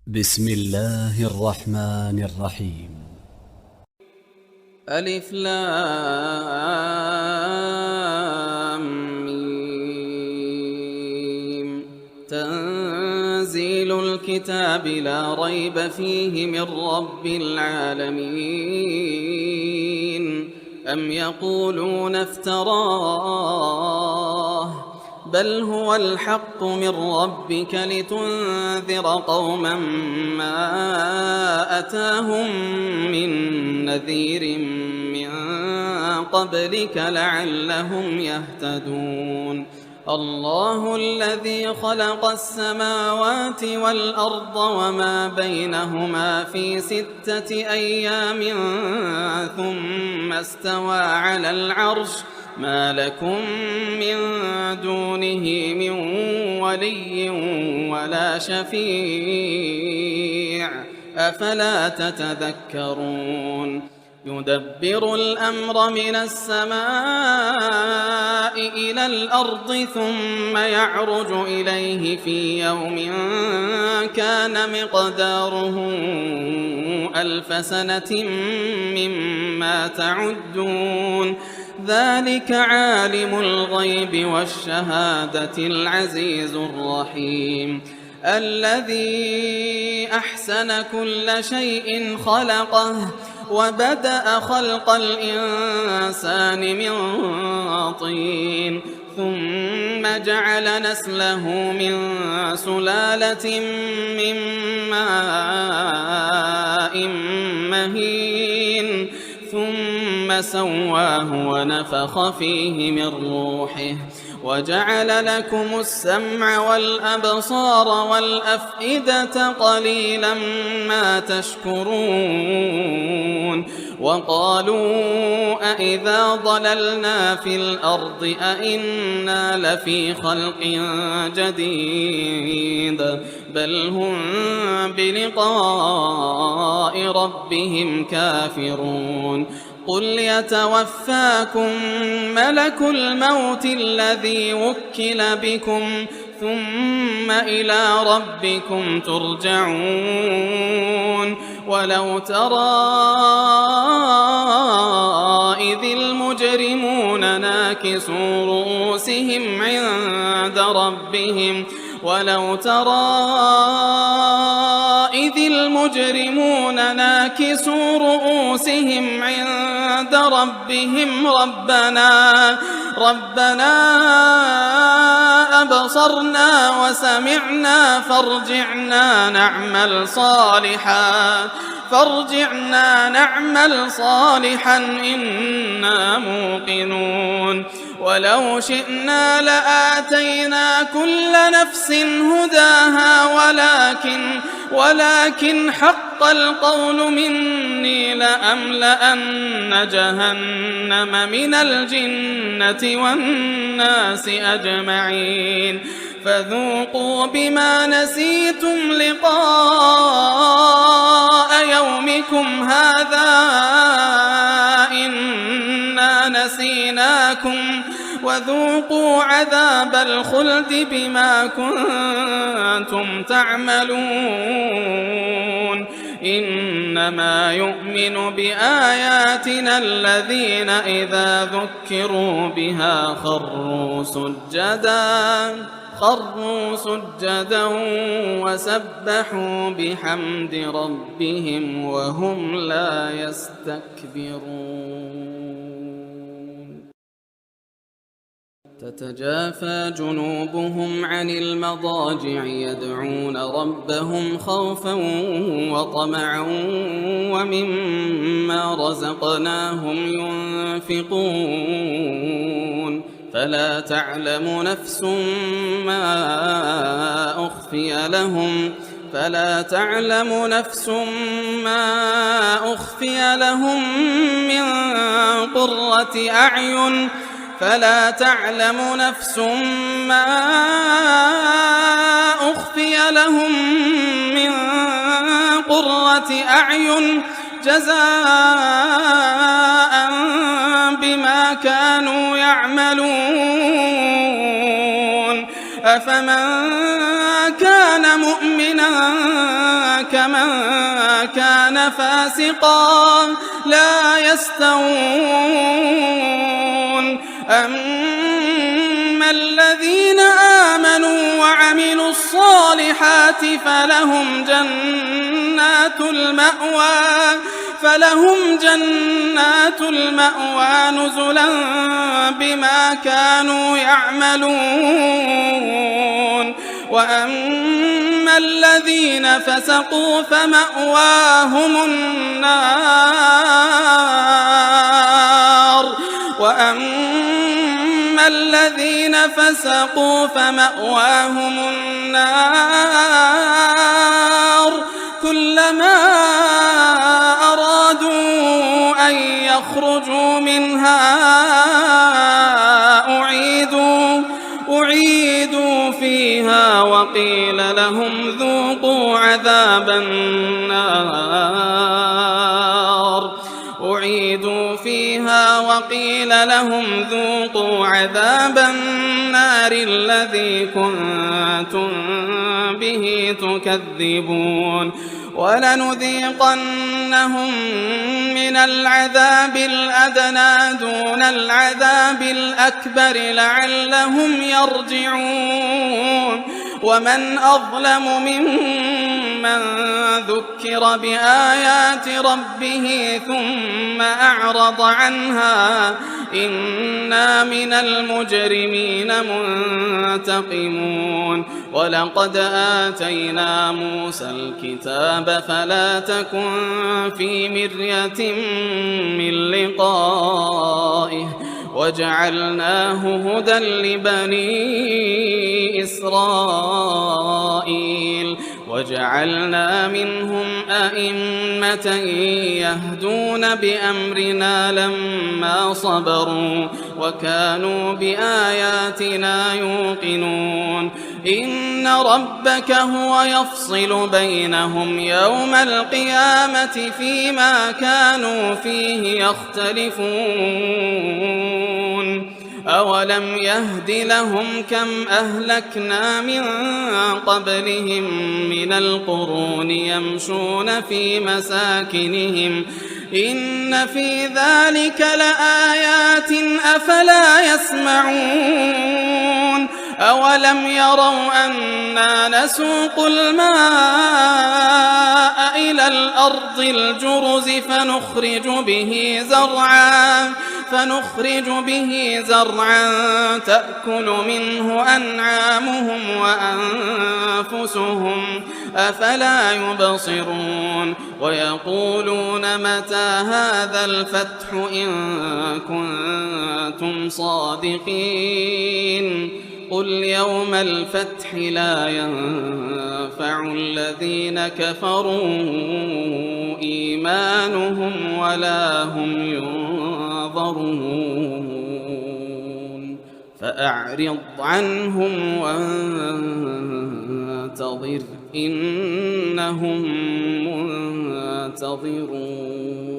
بسم الله الرحمن الرحيم. ألف لام ميم. تنزيل الكتاب لا ريب فيه من رب العالمين. أم يقولون افتراه بل هو الحق من ربك لتنذر قوما ما أتاهم من نذير من قبلك لعلهم يهتدون. الله الذي خلق السماوات والأرض وما بينهما في 6 أيام ثم استوى على العرش ما لكم من دونه من ولي ولا شفيع أفلا تتذكرون. يدبر الأمر من السماء إلى الأرض ثم يعرج إليه في يوم كان مقداره 1000 سنة مما تعدون. ذلك عالم الغيب والشهادة العزيز الرحيم. الذي أحسن كل شيء خلقه وبدأ خلق الإنسان من طين ثم جعل نسله من سلالة من ماء مهين ثم سواه ونفخ فيه من روحه وجعل لكم السمع والأبصار والأفئدة قليلا ما تشكرون. وقالوا أإذا ضللنا في الأرض أإنا لفي خلق جديد بل هم بلقاء ربهم كافرون. قل يتوفاكم ملك الموت الذي وكل بكم ثم إلى ربكم ترجعون. ولو ترى إذ المجرمون ناكسوا رؤوسهم عند ربهم ولو ترى إذ المجرمون ناكسوا رؤوسهم عند ربهم ربنا أبصرنا وسمعنا فارجعنا نعمل صالحا إنا موقنون. ولو شئنا لآتينا كل نفس هداها ولكن حق القول مني لأملأن جهنم من الجنة والناس أجمعين. فذوقوا بما نسيتم لقاء يومكم هذا إنا نسيناكم وذوقوا عذاب الخلد بما كنتم تعملون. إنما يؤمن بآياتنا الذين إذا ذكروا بها خروا سجدا وسبحوا بحمد ربهم وهم لا يستكبرون. تتجافى جنوبهم عن المضاجع يدعون ربهم خوفا وطمعا ومما رزقناهم ينفقون. فلا تعلم نفس ما أخفي لهم من قرة أعين جزاء بما كانوا يعملون. أفمن كان مؤمنا كمن كان فاسقا لا يستوون أما الذين آمنوا وعملوا الصالحات فلهم جنات المأوى نزلا بما كانوا يعملون وأما الذين فسقوا فمأواهم النار كلما أرادوا أن يخرجوا منها أعيدوا فيها وقيل لهم ذوقوا عذاب النار الذي كنتم به تكذبون ولنذيقنهم من العذاب الأدنى دون العذاب الأكبر لعلهم يرجعون ومن أظلم ممن ذكر بآيات ربه ثم أعرض عنها إنا من المجرمين منتقمون ولقد آتينا موسى الكتاب فلا تكن في مرية من لقائه وجعلناه هدى لبني إسرائيل وجعلنا منهم أئمة يهدون بأمرنا لما صبروا وكانوا بآياتنا يوقنون إن ربك هو يفصل بينهم يوم القيامة فيما كانوا فيه يختلفون أولم يهد لهم كم أهلكنا من قبلهم من القرون يمشون في مساكنهم إن في ذلك لآيات أفلا يسمعون أولم يروا أنا نسوق الماء إلى الأرض الجرز فنخرج به زرعا تأكل منه أنعامهم وأنفسهم أفلا يبصرون ويقولون متى هذا الفتح إن كنتم صادقين قل يوم الفتح لا ينفع الذين كفروا إيمانهم ولا هم ينظرون فأعرض عنهم وانتظر إنهم منتظرون